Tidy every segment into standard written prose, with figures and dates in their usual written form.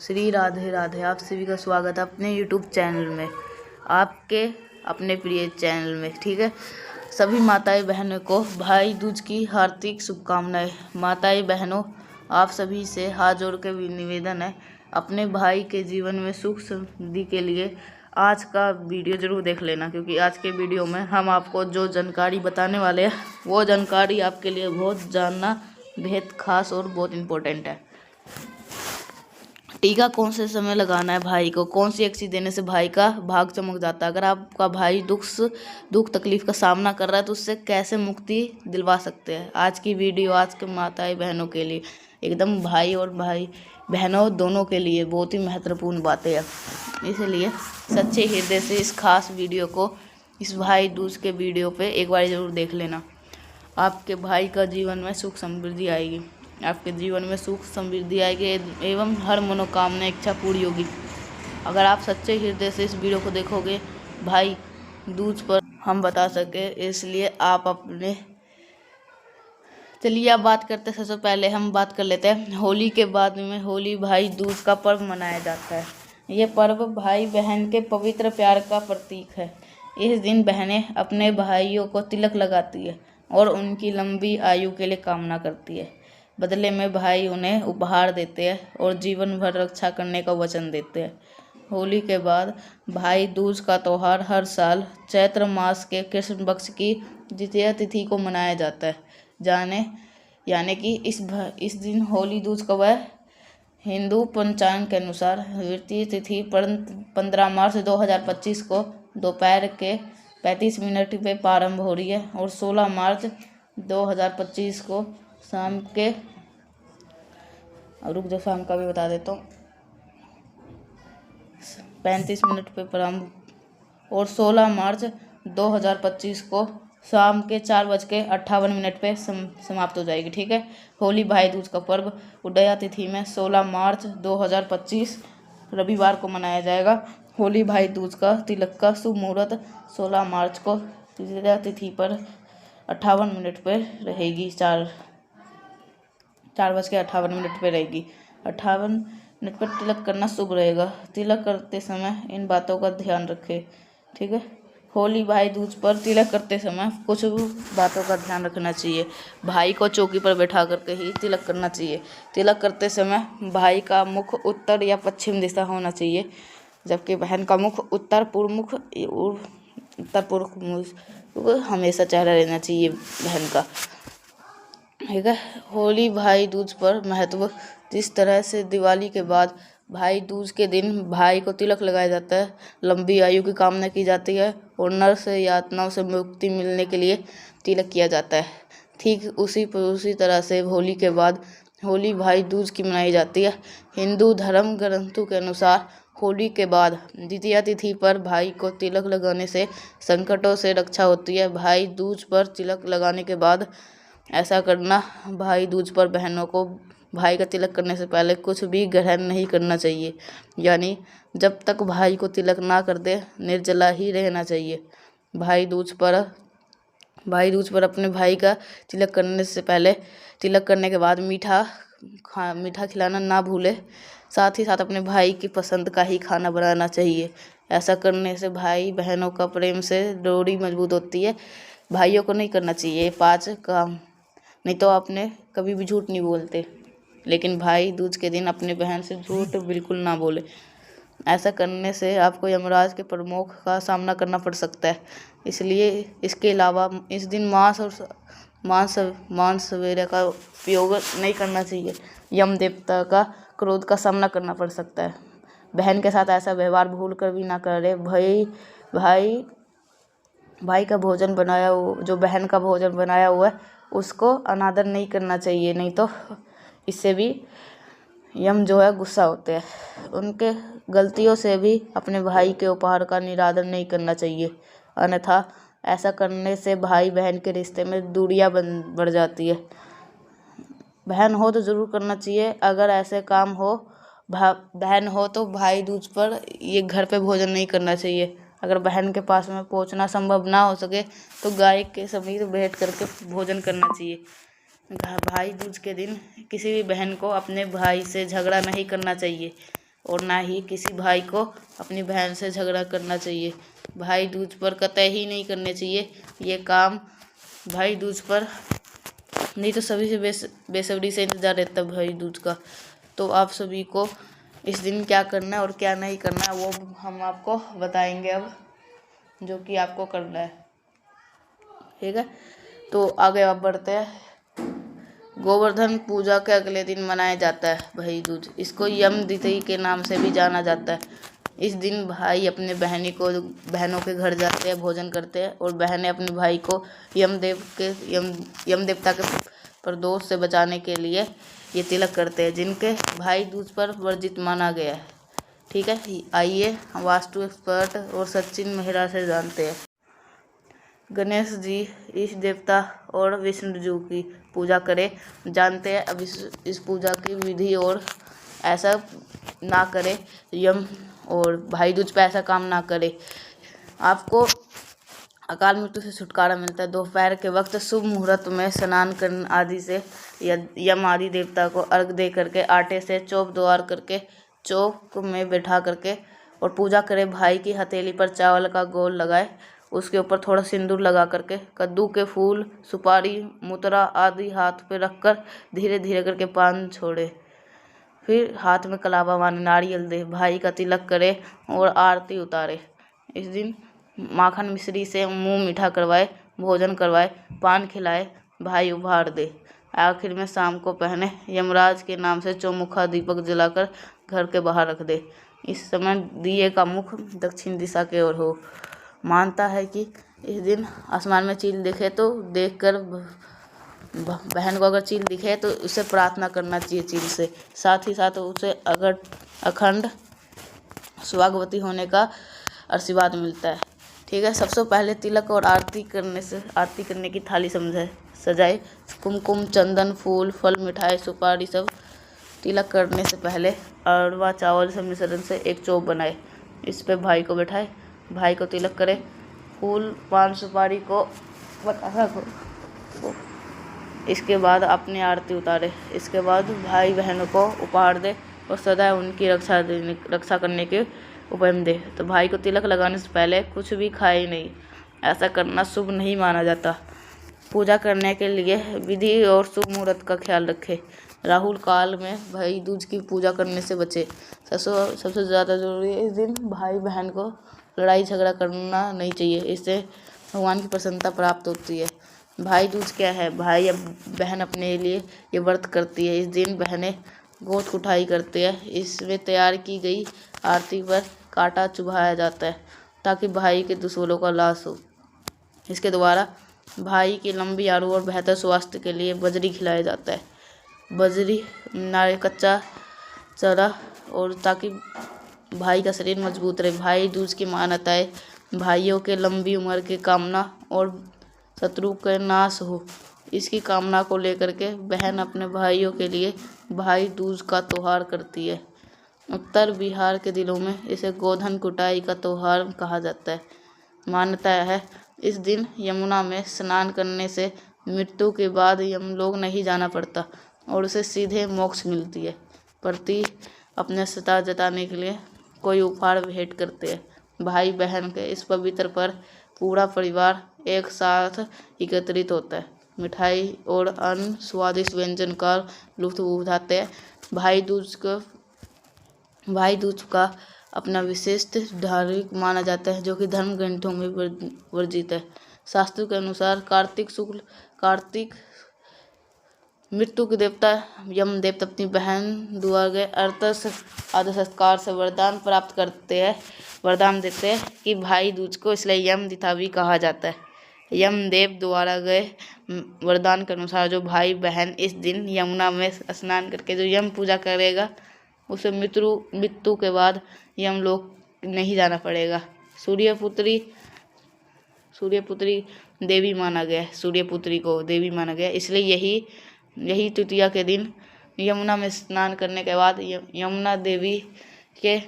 श्री राधे राधे। आप सभी का स्वागत है अपने YouTube चैनल में, आपके अपने प्रिय चैनल में। ठीक है, सभी माताएं बहनों को भाई दूज की हार्दिक शुभकामनाएं। माताएं बहनों, आप सभी से हाथ जोड़ के भी निवेदन है, अपने भाई के जीवन में सुख समृद्धि के लिए आज का वीडियो जरूर देख लेना, क्योंकि आज के वीडियो में हम आपको जो जानकारी बताने वाले हैं वो जानकारी आपके लिए बहुत जानना बेहद खास और बहुत इम्पोर्टेंट है। टीका कौन से समय लगाना है भाई को, कौन सी एक चीज़ देने से भाई का भाग चमक जाता है। अगर आपका भाई दुख तकलीफ का सामना कर रहा है तो उससे कैसे मुक्ति दिलवा सकते हैं। आज की वीडियो आज के माताएं बहनों के लिए, एकदम भाई और भाई बहनों दोनों के लिए बहुत ही महत्वपूर्ण बातें हैं। इसलिए सच्चे हृदय से इस खास वीडियो को, इस भाई दूज के वीडियो पे एक बार ज़रूर देख लेना। आपके भाई का जीवन में सुख समृद्धि आएगी, आपके जीवन में सुख समृद्धि आएगी एवं हर मनोकामना इच्छा पूरी होगी। अगर आप सच्चे हृदय से इस वीडियो को देखोगे भाई दूज पर हम बता सके, इसलिए आप अपने चलिए अब बात करते हैं। सबसे पहले हम बात कर लेते हैं होली के बाद में। होली भाई दूज का पर्व मनाया जाता है। ये पर्व भाई बहन के पवित्र प्यार का प्रतीक है। इस दिन बहनें अपने भाइयों को तिलक लगाती है और उनकी लंबी आयु के लिए कामना करती है। बदले में भाई उन्हें उपहार देते हैं और जीवन भर रक्षा करने का वचन देते हैं। होली के बाद भाई दूज का त्यौहार हर साल चैत्र मास के कृष्ण पक्ष की द्वितीय तिथि को मनाया जाता है। यानी कि इस दिन होली दूज कब है? हिंदू पंचांग के अनुसार द्वितीय तिथि 15 मार्च 2025 को दोपहर के 35 मिनट पे प्रारंभ हो रही है और 16 मार्च 2025 को शाम के, शाम का भी बता देता हूँ, 35 मिनट पे प्रारंभ और 16 मार्च 2025 को शाम के 4:58 पे समाप्त हो जाएगी। ठीक है, होली भाई दूज का पर्व उदया तिथि में 16 मार्च 2025 रविवार को मनाया जाएगा। होली भाई दूज का तिलक का शुभ मुहूर्त 16 मार्च को तृतीया तिथि पर 58 मिनट पर रहेगी। 4:58 पे रहेगी। 58 मिनट पर तिलक करना शुभ रहेगा। तिलक करते समय इन बातों का ध्यान रखें। ठीक है, होली भाई दूज पर तिलक करते समय कुछ बातों का ध्यान रखना चाहिए। भाई को चौकी पर बैठा करके ही तिलक करना चाहिए। तिलक करते समय भाई का मुख उत्तर या पश्चिम दिशा होना चाहिए, जबकि बहन का मुख उत्तर पूर्व हमेशा चेहरा रहना चाहिए बहन का। ठीक है, होली भाई दूज पर महत्व। जिस तरह से दिवाली के बाद भाई दूज के दिन भाई को तिलक लगाया जाता है, लंबी आयु की कामना की जाती है और नर से यातनाओं से मुक्ति मिलने के लिए तिलक किया जाता है। ठीक उसी तरह से होली के बाद होली भाई दूज की मनाई जाती है। हिंदू धर्म ग्रंथों के अनुसार होली के बाद द्वितीया तिथि पर भाई को तिलक लगाने से संकटों से रक्षा होती है। भाई दूज पर तिलक लगाने के बाद ऐसा करना, भाई दूज पर बहनों को भाई का तिलक करने से पहले कुछ भी ग्रहण नहीं करना चाहिए, यानी जब तक भाई को तिलक ना कर दे निर्जला ही रहना चाहिए। भाई दूज पर अपने भाई का तिलक करने से पहले, तिलक करने के बाद मीठा खिलाना ना भूले। साथ ही साथ अपने भाई की पसंद का ही खाना बनाना चाहिए। ऐसा करने से भाई बहनों का प्रेम से डोरी मजबूत होती है। भाइयों को नहीं करना चाहिए 5 काम, नहीं तो आपने कभी भी झूठ नहीं बोलते, लेकिन भाई दूज के दिन अपने बहन से झूठ बिल्कुल ना बोले। ऐसा करने से आपको यमराज के प्रकोप का सामना करना पड़ सकता है। इसलिए इसके अलावा इस दिन मांस वगैरह का उपयोग नहीं करना चाहिए। यम देवता का क्रोध का सामना करना पड़ सकता है। बहन के साथ ऐसा व्यवहार भूल कर भी ना करे। भाई का भोजन बनाया हुआ, जो बहन का भोजन बनाया हुआ है, उसको अनादर नहीं करना चाहिए, नहीं तो इससे भी यम जो है गुस्सा होते हैं। उनके गलतियों से भी अपने भाई के उपहार का निरादर नहीं करना चाहिए, अन्यथा ऐसा करने से भाई बहन के रिश्ते में दूरियां बढ़ जाती है। बहन हो तो ज़रूर करना चाहिए। अगर ऐसे काम हो, बहन हो तो भाई दूज पर ये घर पे भोजन नहीं करना चाहिए। अगर बहन के पास में पहुंचना संभव ना हो सके तो गाय के समीप बैठ करके भोजन करना चाहिए। भाई दूज के दिन किसी भी बहन को अपने भाई से झगड़ा नहीं करना चाहिए। और ना ही किसी भाई को अपनी बहन से झगड़ा करना चाहिए। भाई दूज पर कतई ही नहीं करने चाहिए ये काम। भाई दूज पर नहीं तो सभी से बेसब्री से इंतज़ार रहता है भाई दूज का। तो आप सभी को इस दिन क्या करना है और क्या नहीं करना है वो हम आपको बताएंगे अब, जो कि आपको करना है। ठीक है, तो आगे आप बढ़ते हैं। गोवर्धन पूजा के अगले दिन मनाया जाता है भाई दूज। इसको यम द्वितीया के नाम से भी जाना जाता है। इस दिन भाई अपने बहनों के घर जाते हैं, भोजन करते हैं और बहनें अपने भाई को यम देवता के प्रदोष से बचाने के लिए ये तिलक करते हैं, जिनके भाई दूज पर वर्जित माना गया है। ठीक है, आइए हम वास्तु एक्सपर्ट और सचिन मेहरा से जानते हैं। गणेश जी इस देवता और विष्णु जी की पूजा करें। जानते हैं अब इस पूजा की विधि, और ऐसा ना करें यम और भाई दूज पे ऐसा काम ना करे, आपको अकाल मृत्यु से छुटकारा मिलता है। दोपहर के वक्त शुभ मुहूर्त में स्नान करने आदि से यम आदि देवता को अर्घ दे करके आटे से चौक द्वार करके चौक में बैठा करके और पूजा करें। भाई की हथेली पर चावल का गोल लगाए, उसके ऊपर थोड़ा सिंदूर लगा करके कद्दू के फूल, सुपारी, मुतरा आदि हाथ पे रखकर धीरे धीरे करके पान छोड़े। फिर हाथ में कलावा माने नारियल दे, भाई का तिलक करे और आरती उतारे। इस दिन माखन मिश्री से मुंह मीठा करवाए, भोजन करवाए, पान खिलाए, भाई उपहार दे। आखिर में शाम को पहने यमराज के नाम से चौमुखा दीपक जलाकर घर के बाहर रख दे। इस समय दिए का मुख दक्षिण दिशा की ओर हो। मानता है कि इस दिन आसमान में चील दिखे तो देखकर बहन को अगर चील दिखे तो उसे प्रार्थना करना चाहिए चील से, साथ ही साथ उसे अगर अखंड सुहागवती होने का आशीर्वाद मिलता है। ठीक है, सबसे पहले तिलक और आरती करने की थाली सजाए। कुमकुम, चंदन, फूल, फल, मिठाई, सुपारी सब तिलक करने से पहले अरवा चावल से मिश्रण से एक चौक बनाए, इस पे भाई को बैठाए, भाई को तिलक करे, फूल, पान, सुपारी को बतासा को इसके बाद अपनी आरती उतारे। इसके बाद भाई बहनों को उपहार दे और सदा उनकी रक्षा करने के उपयम दे। तो भाई को तिलक लगाने से पहले कुछ भी खाए नहीं, ऐसा करना शुभ नहीं माना जाता। पूजा करने के लिए विधि और शुभ मुहूर्त का ख्याल रखें। राहुल काल में भाई दूज की पूजा करने से बचे। सबसे ज़्यादा जरूरी है इस दिन भाई बहन को लड़ाई झगड़ा करना नहीं चाहिए, इससे भगवान की प्रसन्नता प्राप्त होती है। भाई दूज क्या है? भाई अब बहन अपने लिए ये व्रत करती है। इस दिन बहनें गोद कुठाई करती है। इसमें तैयार की गई आरती पर कांटा चुभाया जाता है ताकि भाई के दुश्मनों का नाश हो। इसके द्वारा भाई की लंबी आयु और बेहतर स्वास्थ्य के लिए बजरी खिलाया जाता है। बजरी नारियल कच्चा चरा और ताकि भाई का शरीर मजबूत रहे। भाई दूज की मान्यताएं भाइयों के लंबी उम्र की कामना और शत्रु का नाश हो, इसकी कामना को लेकर के बहन अपने भाइयों के लिए भाई दूज का त्योहार करती है। उत्तर बिहार के दिलों में इसे गोधन कुटाई का त्योहार कहा जाता है। मान्यता है इस दिन यमुना में स्नान करने से मृत्यु के बाद यमलोक नहीं जाना पड़ता और उसे सीधे मोक्ष मिलती है। पति अपने सत्ता जताने के लिए कोई उपहार भेंट करते हैं। भाई बहन के इस पवित्र पर पूरा परिवार एक साथ एकत्रित होता है, मिठाई और अन्य स्वादिष्ट व्यंजन का लुत्फ उठाते हैं। भाई दूज का अपना विशिष्ट धार्मिक माना जाता है, जो कि धर्म ग्रंथों में वर्जित है। शास्त्रों के अनुसार कार्तिक मृत्यु के देवता यमदेव अपनी बहन दुआ गए आदर सत्कार से वरदान प्राप्त करते हैं, वरदान देते हैं कि भाई दूज को इसलिए यम दिता भी कहा जाता है। यमदेव द्वारा गए वरदान के अनुसार जो भाई बहन इस दिन यमुना में स्नान करके जो यम पूजा करेगा उसे मृत्यु के बाद यमलोक नहीं जाना पड़ेगा। सूर्यपुत्री देवी माना गया है, सूर्यपुत्री को देवी माना गया है, इसलिए यही तृतीया के दिन यमुना में स्नान करने के बाद यमुना देवी के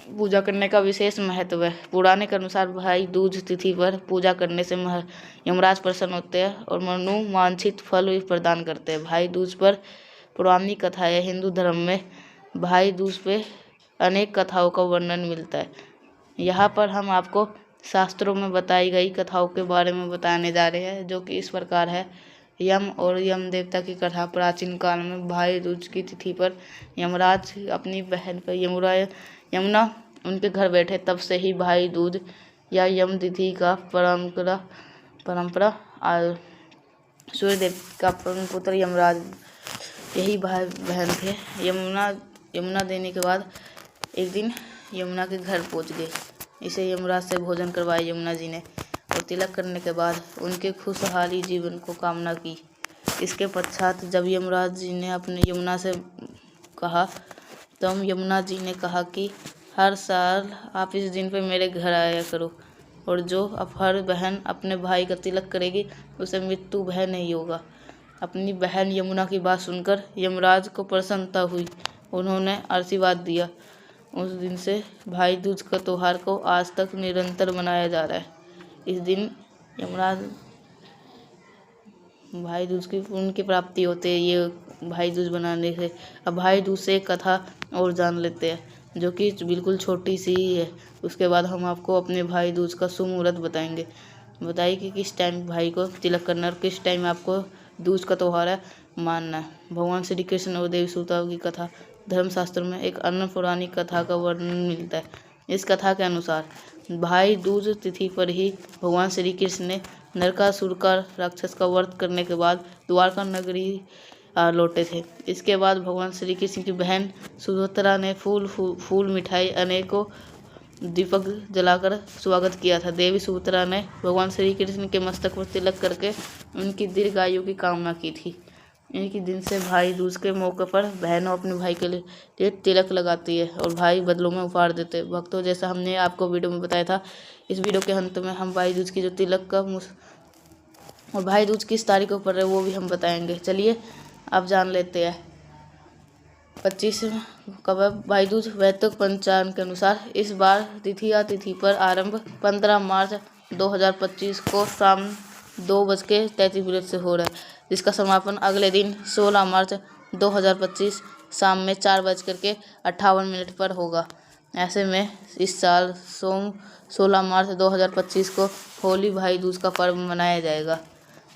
पूजा करने का विशेष महत्व है। पुराने के अनुसार भाई दूज तिथि पर पूजा करने से यमराज प्रसन्न होते हैं और मनोवांछित फल भी प्रदान करते हैं। भाई दूज पर पुरानी कथा है। हिंदू धर्म में भाई दूज पे अनेक कथाओं का वर्णन मिलता है। यहाँ पर हम आपको शास्त्रों में बताई गई कथाओं के बारे में बताने जा रहे हैं, जो कि इस प्रकार है। यम और यम देवता की कथा। प्राचीन काल में भाई दूज की तिथि पर यमराज अपनी बहन पर यमुना उनके घर बैठे। तब से ही भाई दूज या यम तिथि का परंपरा सूर्यदेव का पुत्र यमराज यही भाई बहन थे। यमुना देने के बाद एक दिन यमुना के घर पहुंच गए। इसे यमराज से भोजन करवाया यमुना जी ने, और तिलक करने के बाद उनके खुशहाली जीवन को कामना की। इसके पश्चात जब यमराज जी ने अपने यमुना से कहा, तब यमुना जी ने कहा कि हर साल आप इस दिन पे मेरे घर आया करो, और जो हर बहन अपने भाई का तिलक करेगी उसे मृत्यु भय नहीं होगा। अपनी बहन यमुना की बात सुनकर यमराज को प्रसन्नता हुई। उन्होंने आशीर्वाद दिया। उस दिन से भाई दूज का त्योहार को आज तक निरंतर मनाया जा रहा है। इस दिन यमराज भाई दूज की पुण्य की प्राप्ति होती है ये भाई दूज बनाने से। अब भाई दूज से एक कथा और जान लेते हैं, जो कि बिल्कुल छोटी सी ही है। उसके बाद हम आपको अपने भाई दूज का शुभ मुहूर्त बताएंगे। बताइए कि किस टाइम भाई को तिलक करना और किस टाइम आपको दूज का त्योहार है मानना है। भगवान श्री कृष्ण और देवी सीता की कथा। धर्मशास्त्र में एक अन्य पौराणिक कथा का वर्णन मिलता है। इस कथा के अनुसार भाई दूज तिथि पर ही भगवान श्री कृष्ण ने नरकासुर का राक्षस का वध करने के बाद द्वारका नगरी लौटे थे। इसके बाद भगवान श्री कृष्ण की बहन सुभद्रा ने फूल मिठाई अनेकों दीपक जलाकर स्वागत किया था। देवी सुभद्रा ने भगवान श्री कृष्ण के मस्तक पर तिलक करके उनकी दीर्घायु की कामना की थी। इनकी दिन से भाई दूज के मौके पर बहनों अपने भाई के लिए तिलक लगाती है और भाई बदलों में उपहार देते हैं। भक्तों, जैसा हमने आपको वीडियो में बताया था, इस वीडियो के अंत में हम भाई दूज की जो तिलक का और भाई दूज किस तारीख को पड़ रहा है वो भी हम बताएंगे। चलिए आप जान लेते हैं। 25 कब है भाई दूज? वैदिक पंचांग के अनुसार इस बार तिथि पर आरंभ 15 मार्च 2025 को शाम 2:33 से हो रहा है, जिसका समापन अगले दिन 16 मार्च 2025 शाम में 4:58 पर होगा। ऐसे में इस साल 16 मार्च 2025 को होली भाई दूज का पर्व मनाया जाएगा।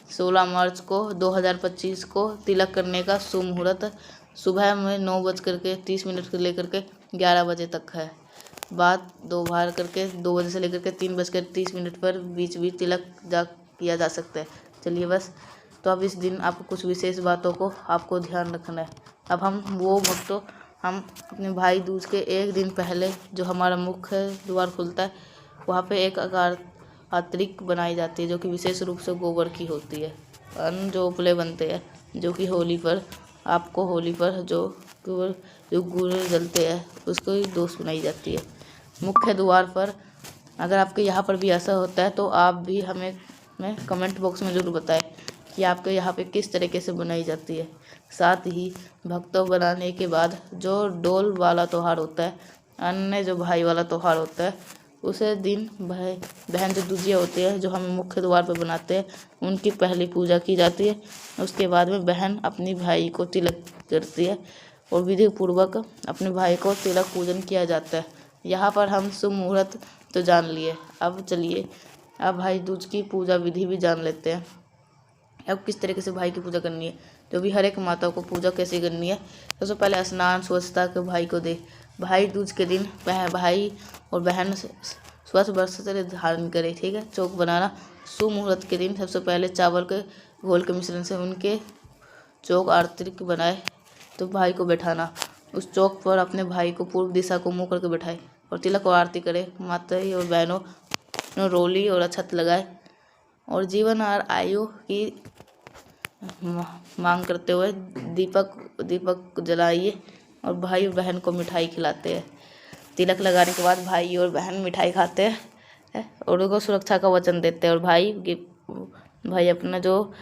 16 मार्च को 2025 को तिलक करने का शुभ मुहूर्त सुबह में 9:30 से लेकर के 11 बजे तक है। बाद दोपहर करके 2 बजे से लेकर के 3:30 पर बीच तिलक किया जा सकता है। चलिए बस, तो अब इस दिन आपको कुछ विशेष बातों को आपको ध्यान रखना है। अब हम अपने भाई दूज के एक दिन पहले जो हमारा मुख्य द्वार खुलता है वहाँ पे एक आतरिक बनाई जाती है, जो कि विशेष रूप से गोबर की होती है। अन्न जो उपले बनते हैं, जो कि होली पर जो गुड़ जलते हैं उसको दोष बनाई जाती है। मुख्य द्वार पर अगर आपके यहाँ पर भी ऐसा होता है तो आप भी हमें कमेंट बॉक्स में ज़रूर बताएं कि आपके यहाँ पे किस तरीके से बनाई जाती है। साथ ही भक्तों बनाने के बाद जो डोल वाला त्योहार होता है, अन्य जो भाई वाला त्योहार होता है, उसे दिन भाई बहन जो दूजिया होती है जो हम मुख्य द्वार पर बनाते हैं उनकी पहली पूजा की जाती है। उसके बाद में बहन अपनी भाई को तिलक करती है और विधि पूर्वक अपने भाई को तिलक पूजन किया जाता है। यहाँ पर हम शुभ मुहूर्त तो जान लिए। अब चलिए अब भाई दूज की पूजा विधि भी जान लेते हैं। अब किस तरीके से भाई की पूजा करनी है, जो भी हर एक माता को पूजा कैसे करनी है। सबसे पहले स्नान स्वच्छता के भाई को दे। भाई दूज के दिन भाई और बहन स्वच्छ वस्त्र धारण करे, ठीक है। चौक बनाना शुभ मुहूर्त के दिन सबसे पहले चावल के घोल के मिश्रण से उनके चौक आर्तिक बनाए, तो भाई को बैठाना। उस चौक पर अपने भाई को पूर्व दिशा को मुँह करके बैठाए और तिलक और आरती करे। माता और बहनों रोली और अक्षत लगाए और जीवन और आयु की मांग करते हुए दीपक जलाइए और भाई और बहन को मिठाई खिलाते हैं। तिलक लगाने के बाद भाई और बहन मिठाई खाते हैं और उनको सुरक्षा का वचन देते हैं और भाई अपना जो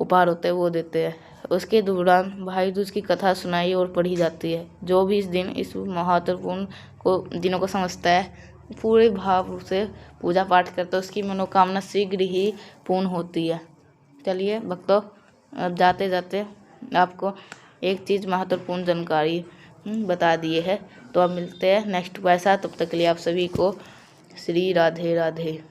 उपहार होते हैं वो देते हैं। उसके दौरान भाई दूज की कथा सुनाई और पढ़ी जाती है। जो भी इस दिन इस महत्वपूर्ण दिनों को समझता है, पूरे भाव से पूजा पाठ करता है, उसकी मनोकामना शीघ्र ही पूर्ण होती है। चलिए भक्तों, अब जाते जाते आपको एक चीज़ महत्वपूर्ण जानकारी बता दिए हैं। तो अब मिलते हैं नेक्स्ट के साथ, तब तक के लिए आप सभी को श्री राधे राधे।